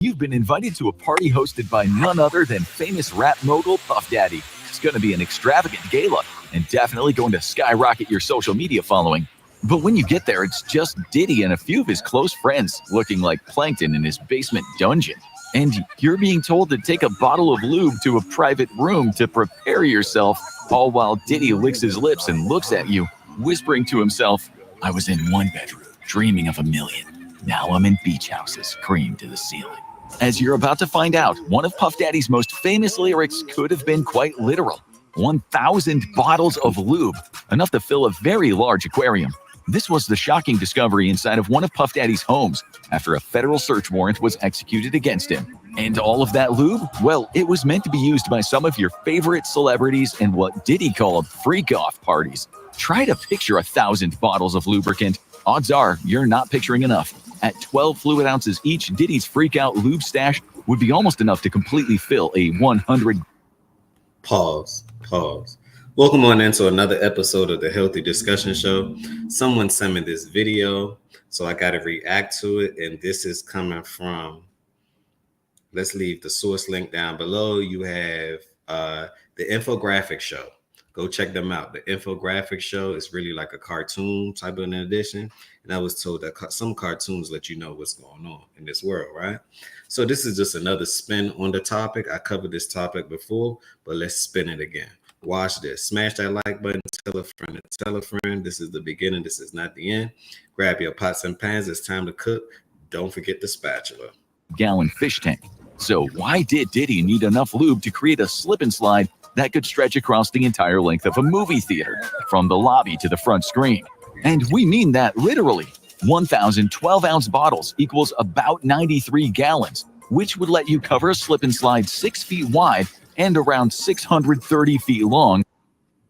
You've been invited to a party hosted by none other than famous rap mogul Puff Daddy. It's going to be an extravagant gala and definitely going to skyrocket your social media following. But when you get there, it's just Diddy and a few of his close friends looking like plankton in his basement dungeon. And you're being told to take a bottle of lube to a private room to prepare yourself, all while Diddy licks his lips and looks at you, whispering to himself, "I was in one bedroom, dreaming of a million. Now I'm in beach houses, cream to the ceiling." As you're about to find out, one of Puff Daddy's most famous lyrics could have been quite literal. 1,000 bottles of lube, enough to fill a very large aquarium. This was the shocking discovery inside of one of Puff Daddy's homes after a federal search warrant was executed against him. And all of that lube? Well, it was meant to be used by some of your favorite celebrities in what Diddy called freak-off parties. Try to picture 1,000 bottles of lubricant. Odds are you're not picturing enough. At 12 fluid ounces each, Diddy's freak-out lube stash would be almost enough to completely fill a 100. Pause. Welcome on into another episode of the Healthy Discussion Show. Someone sent me this video, so I got to react to it. And this is coming from, let's leave the source link down below. You have the infographic show. Go check them out. The infographic show is really like a cartoon type of an edition. And I was told that some cartoons let you know what's going on in this world, right? So this is just another spin on the topic. I covered this topic before, but let's spin it again. Watch this. Smash that like button. Tell a friend to tell a friend. This is the beginning. This is not the end. Grab your pots and pans. It's time to cook. Don't forget the spatula. Gallon fish tank. So why did Diddy need enough lube to create a slip and slide that could stretch across the entire length of a movie theater, from the lobby to the front screen? And we mean that literally. 1,000 12-ounce bottles equals about 93 gallons, which would let you cover a slip and slide 6 feet wide and around 630 feet long.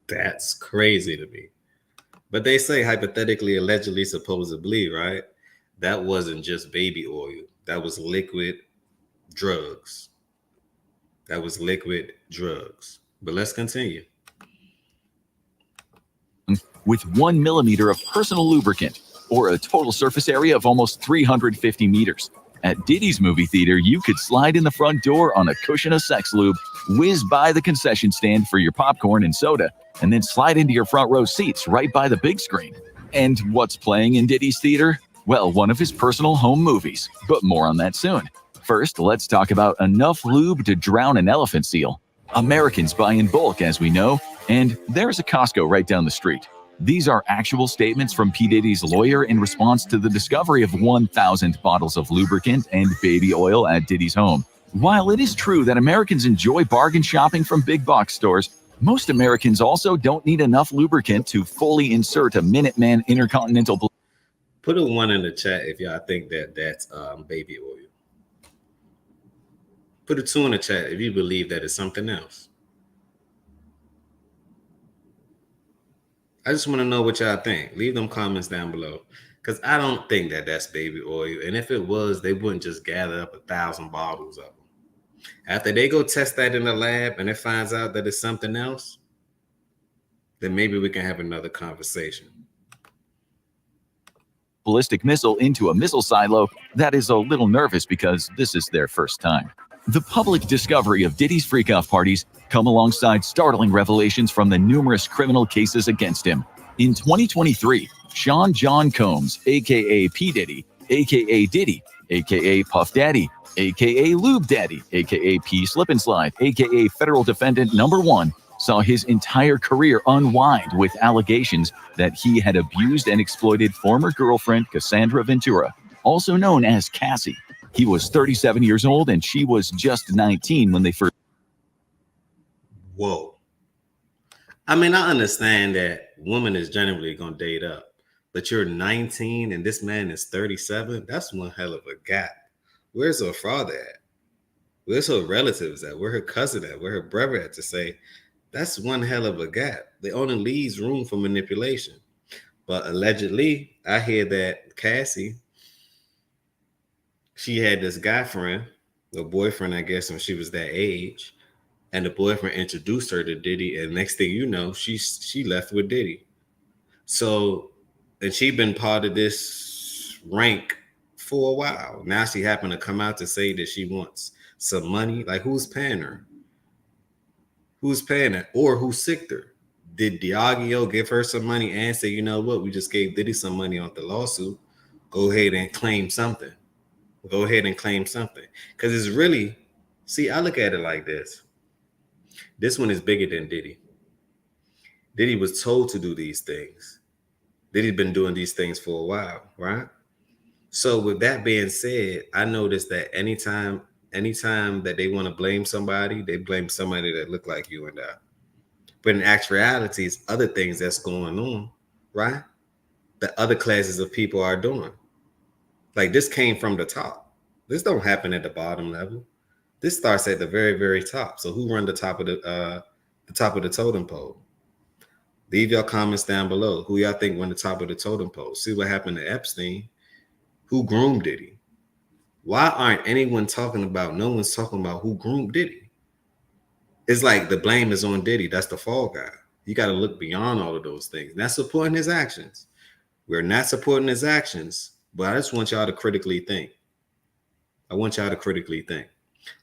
That's crazy to me. But they say hypothetically, allegedly, supposedly, right? That wasn't just baby oil. That was liquid drugs. But let's continue. With 1 millimeter of personal lubricant, or a total surface area of almost 350 meters. At Diddy's movie theater, you could slide in the front door on a cushion of sex lube, whiz by the concession stand for your popcorn and soda, and then slide into your front row seats right by the big screen. And what's playing in Diddy's theater? Well, one of his personal home movies, but more on that soon. First, let's talk about enough lube to drown an elephant seal. Americans buy in bulk, as we know, and there's a Costco right down the street. These are actual statements from P. Diddy's lawyer in response to the discovery of 1,000 bottles of lubricant and baby oil at Diddy's home. While it is true that Americans enjoy bargain shopping from big box stores, most Americans also don't need enough lubricant to fully insert a Minuteman Intercontinental. Put a 1 in the chat if y'all think that that's baby oil. Put a 2 in the chat if you believe that it's something else. I just want to know what y'all think. Leave them comments down below, because I don't think that that's baby oil. And if it was, they wouldn't just gather up 1,000 bottles of them. After they go test that in the lab and it finds out that it's something else, then maybe we can have another conversation. Ballistic missile into a missile silo that is a little nervous because this is their first time. The public discovery of Diddy's freak-off parties come alongside startling revelations from the numerous criminal cases against him. In 2023, Sean John Combs, aka P. Diddy, aka Diddy, aka Puff Daddy, aka Lube Daddy, aka P. Slip and Slide, aka Federal Defendant Number 1, saw his entire career unwind with allegations that he had abused and exploited former girlfriend Cassandra Ventura, also known as Cassie. He was 37 years old and she was just 19 when they first. Whoa. I mean, I understand that woman is generally going to date up, but you're 19 and this man is 37. That's one hell of a gap. Where's her father at? Where's her relatives at? Where her cousin at? Where her brother at to say, that's one hell of a gap. It only leaves room for manipulation. But allegedly, I hear that Cassie, she had this guy friend, a boyfriend, I guess, when she was that age. And the boyfriend introduced her to Diddy. And next thing you know, she left with Diddy. So, and she been part of this rank for a while. Now she happened to come out to say that she wants some money. Like, who's paying her? Who's paying her? Or who sicked her? Did Diageo give her some money and say, you know what, we just gave Diddy some money on the lawsuit. Go ahead and claim something. Go ahead and claim something. Because it's really, see, I look at it like this. This one is bigger than Diddy. Diddy was told to do these things. Diddy's been doing these things for a while, right? So with that being said, I noticed that anytime that they want to blame somebody, they blame somebody that look like you and I. But in actuality, it's other things that's going on, right? That other classes of people are doing. Like, this came from the top. This don't happen at the bottom level. This starts at the very, very top. So who run the top of the totem pole? Leave your comments down below. Who y'all think won the top of the totem pole? See what happened to Epstein. Who groomed Diddy? Why aren't anyone talking about, no one's talking about who groomed Diddy? It's like the blame is on Diddy. That's the fall guy. You got to look beyond all of those things. Not supporting his actions. We're not supporting his actions, but I just want y'all to critically think. I want y'all to critically think.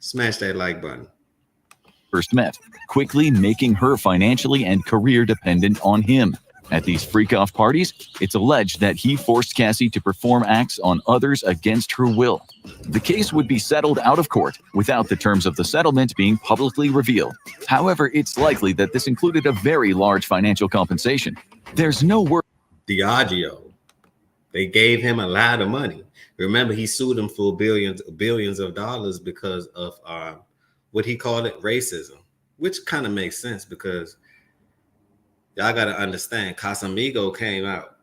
Smash that like button. First met, quickly making her financially and career dependent on him. At these freak-off parties, it's alleged that he forced Cassie to perform acts on others against her will. The case would be settled out of court without the terms of the settlement being publicly revealed. However, it's likely that this included a very large financial compensation. There's no word. Diageo, they gave him a lot of money. Remember, he sued them for billions of dollars because of what he called it, racism, which kind of makes sense because y'all got to understand, Casamigo came out.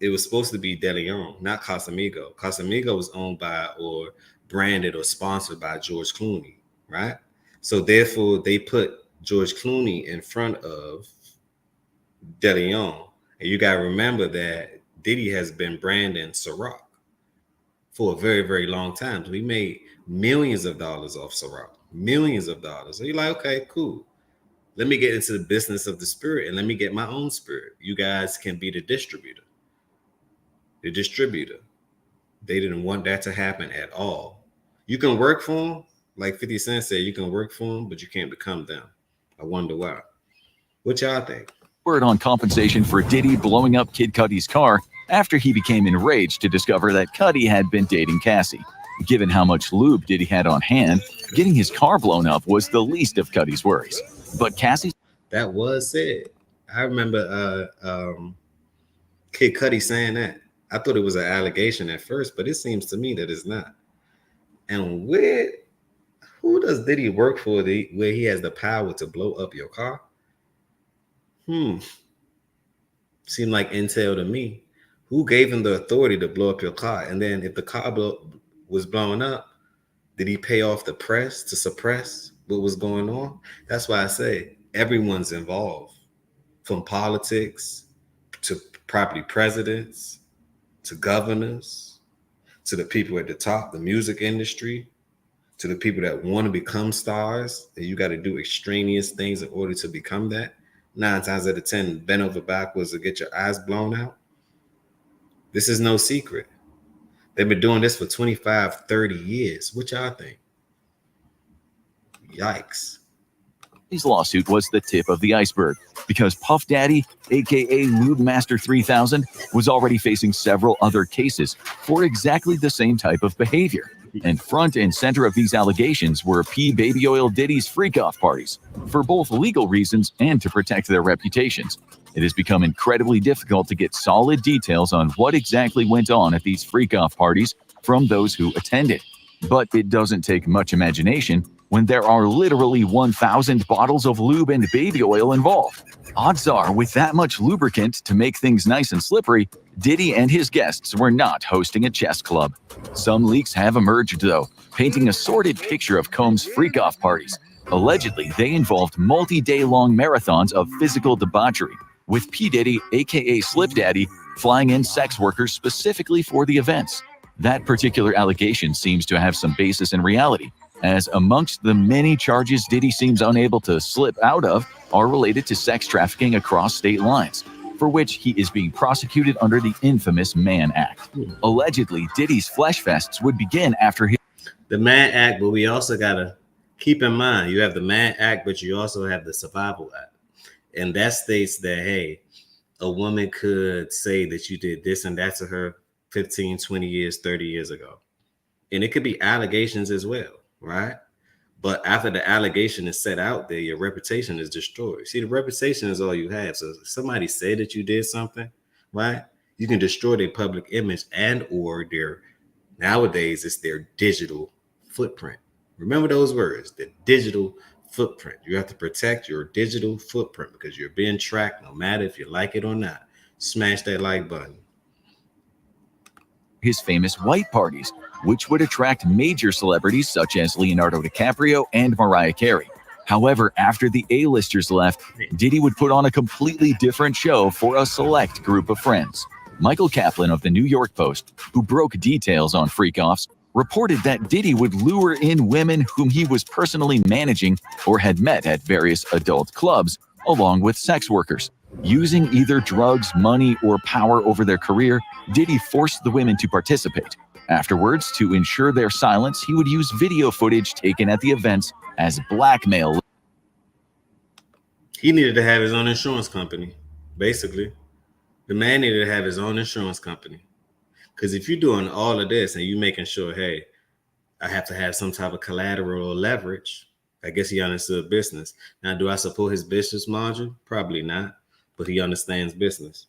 It was supposed to be De Leon, not Casamigo. Casamigo was owned by or branded or sponsored by George Clooney, right? So therefore, they put George Clooney in front of De Leon. And you got to remember that Diddy has been branding Ciroc for a very, very long time. So he made millions of dollars off Ciroc, millions of dollars. So you're like, okay, cool. Let me get into the business of the spirit and let me get my own spirit. You guys can be the distributor. The distributor. They didn't want that to happen at all. You can work for them. Like 50 Cent said, you can work for them, but you can't become them. I wonder why. What y'all think? Word on compensation for Diddy blowing up Kid Cudi's car after he became enraged to discover that Cudi had been dating Cassie. Given how much lube Diddy had on hand, getting his car blown up was the least of Cudi's worries. But Cassie... That was said. I remember Kid Cudi saying that. I thought it was an allegation at first, but it seems to me that it's not. And who does Diddy work for where he has the power to blow up your car? Seemed like intel to me. Who gave him the authority to blow up your car? And then if the car was blown up, did he pay off the press to suppress what was going on? That's why I say everyone's involved, from politics to property presidents to governors to the people at the top, the music industry, to the people that want to become stars. And you got to do extraneous things in order to become that. 9 times out of 10, bend over backwards to get your eyes blown out. This is no secret. They've been doing this for 25, 30 years. What y'all think? Yikes. His lawsuit was the tip of the iceberg because Puff Daddy, aka Lube Master 3000, was already facing several other cases for exactly the same type of behavior. And front and center of these allegations were P. Baby Oil Diddy's freak-off parties, for both legal reasons and to protect their reputations. It has become incredibly difficult to get solid details on what exactly went on at these freak-off parties from those who attended. But it doesn't take much imagination when there are literally 1,000 bottles of lube and baby oil involved. Odds are, with that much lubricant to make things nice and slippery, Diddy and his guests were not hosting a chess club. Some leaks have emerged, though, painting a sordid picture of Combs' freak-off parties. Allegedly, they involved multi-day-long marathons of physical debauchery, with P. Diddy, aka Slip Daddy, flying in sex workers specifically for the events. That particular allegation seems to have some basis in reality, as amongst the many charges Diddy seems unable to slip out of are related to sex trafficking across state lines. for which he is being prosecuted under the infamous Mann Act. Allegedly, Diddy's flesh fests would begin after the Mann Act, but we also gotta keep in mind you have the Mann Act, but you also have the Survival Act, and that states that hey, a woman could say that you did this and that to her 15, 20 years, 30 years ago, and it could be allegations as well, right? But after the allegation is set out there, your reputation is destroyed. See, the reputation is all you have. So if somebody said that you did something, right? You can destroy their public image and or their, nowadays it's their digital footprint. Remember those words, the digital footprint. You have to protect your digital footprint because you're being tracked no matter if you like it or not. Smash that like button. his famous white parties, which would attract major celebrities such as Leonardo DiCaprio and Mariah Carey. However, after the A-listers left, Diddy would put on a completely different show for a select group of friends. Michael Kaplan of the New York Post, who broke details on freak-offs, reported that Diddy would lure in women whom he was personally managing or had met at various adult clubs, along with sex workers. Using either drugs, money, or power over their career, Diddy forced the women to participate. Afterwards, to ensure their silence, he would use video footage taken at the events as blackmail. He needed to have his own insurance company, basically. The man needed to have his own insurance company. Because if you're doing all of this and you're making sure, hey, I have to have some type of collateral or leverage, I guess he understood business. Now, do I support his business margin? Probably not, but he understands business.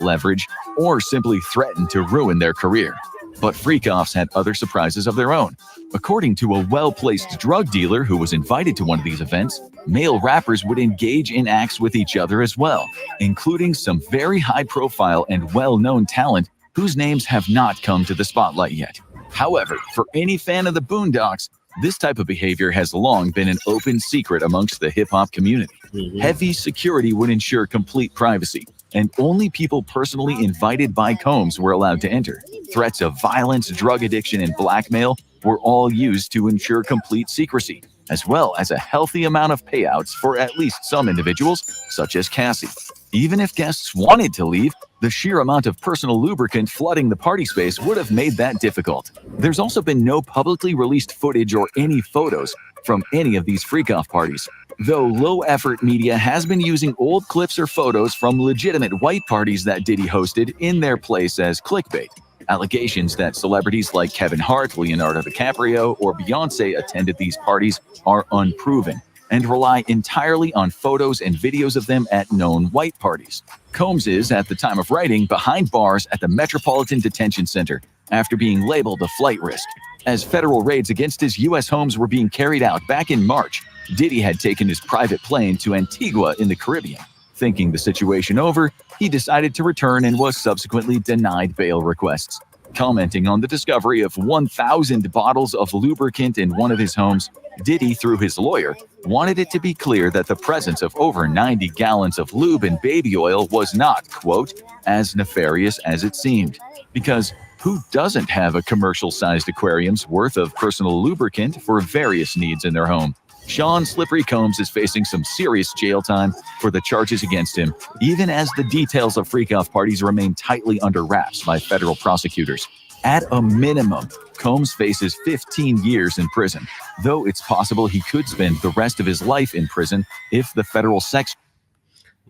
Leverage, or simply threaten to ruin their career. But freak-offs had other surprises of their own. According to a well-placed drug dealer who was invited to one of these events, male rappers would engage in acts with each other as well, including some very high-profile and well-known talent whose names have not come to the spotlight yet. However, for any fan of the Boondocks, this type of behavior has long been an open secret amongst the hip-hop community. Heavy security would ensure complete privacy, and only people personally invited by Combs were allowed to enter. Threats of violence, drug addiction, and blackmail were all used to ensure complete secrecy, as well as a healthy amount of payouts for at least some individuals, such as Cassie. Even if guests wanted to leave, the sheer amount of personal lubricant flooding the party space would have made that difficult. There's also been no publicly released footage or any photos from any of these freak-off parties, though low-effort media has been using old clips or photos from legitimate white parties that Diddy hosted in their place as clickbait. Allegations that celebrities like Kevin Hart, Leonardo DiCaprio, or Beyonce attended these parties are unproven and rely entirely on photos and videos of them at known white parties. Combs is, at the time of writing, behind bars at the Metropolitan Detention Center after being labeled a flight risk. As federal raids against his U.S. homes were being carried out back in March, Diddy had taken his private plane to Antigua in the Caribbean. Thinking the situation over, he decided to return and was subsequently denied bail requests. Commenting on the discovery of 1,000 bottles of lubricant in one of his homes, Diddy, through his lawyer, wanted it to be clear that the presence of over 90 gallons of lube and baby oil was not, quote, as nefarious as it seemed. Because who doesn't have a commercial-sized aquarium's worth of personal lubricant for various needs in their home? Sean Slippery Combs is facing some serious jail time for the charges against him, even as the details of freak-off parties remain tightly under wraps by federal prosecutors. At a minimum, Combs faces 15 years in prison, though it's possible he could spend the rest of his life in prison if the federal sex.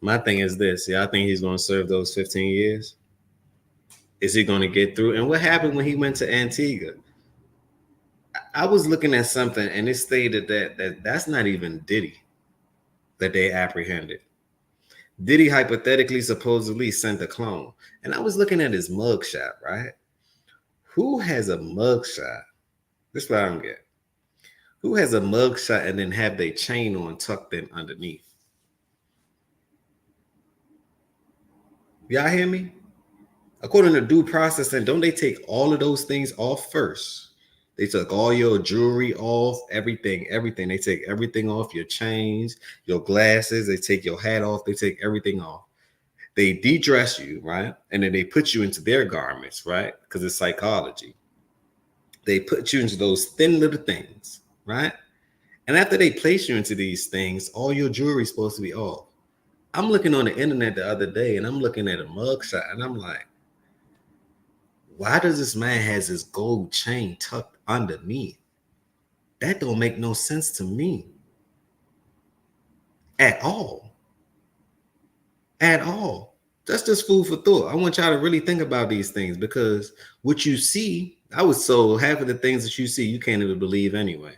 My thing is this, I think he's going to serve those 15 years. Is he going to get through? And what happened when he went to Antigua? I was looking at something and it stated that's not even Diddy that they apprehended. Diddy hypothetically supposedly sent a clone. And I was looking at his mugshot, right? Who has a mugshot? This is what I don't get. Who has a mugshot and then have their chain on tucked in underneath? Y'all hear me? According to due process, and don't they take all of those things off first? They took all your jewelry off, everything. They take everything off, your chains, your glasses. They take your hat off. They take everything off. They de-dress you, right? And then they put you into their garments, right? Because it's psychology. They put you into those thin little things, right? And after they place you into these things, all your jewelry is supposed to be off. I'm looking on the internet the other day and I'm looking at a mugshot and I'm like, why does this man has his gold chain tucked underneath? That don't make no sense to me at all. At all. That's just food for thought. I want y'all to really think about these things because what you see, I was so half of the things that you see, you can't even believe anyway.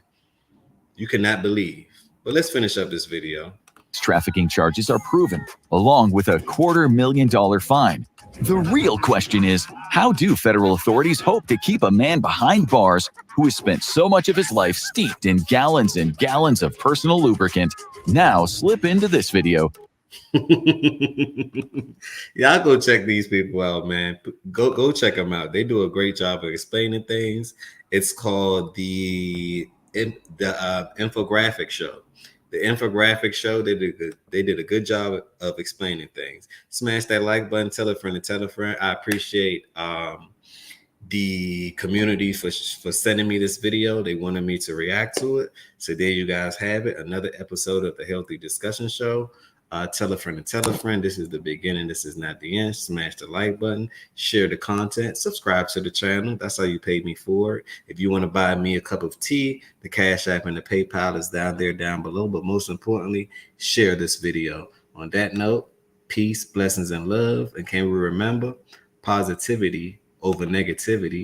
You cannot believe. But let's finish up this video. Trafficking charges are proven, along with a $250,000 fine. The real question is, how do federal authorities hope to keep a man behind bars who has spent so much of his life steeped in gallons and gallons of personal lubricant now slip into this video? Y'all go check these people out, man. Go check them out. They do a great job of explaining things. It's called the infographic show. The infographic show, they did a good job of explaining things. Smash that like button, tell a friend to tell a friend. I appreciate the community for sending me this video. They wanted me to react to it. So there you guys have it. Another episode of the Healthy Discussion Show. Tell a friend and tell a friend. This is the beginning. This is not the end. Smash the like button, share the content, subscribe to the channel. That's how you pay me for it. If you want to buy me a cup of tea, the Cash App and the PayPal is down there, down below. But most importantly, share this video. On that note, peace, blessings, and love. And can we remember positivity over negativity?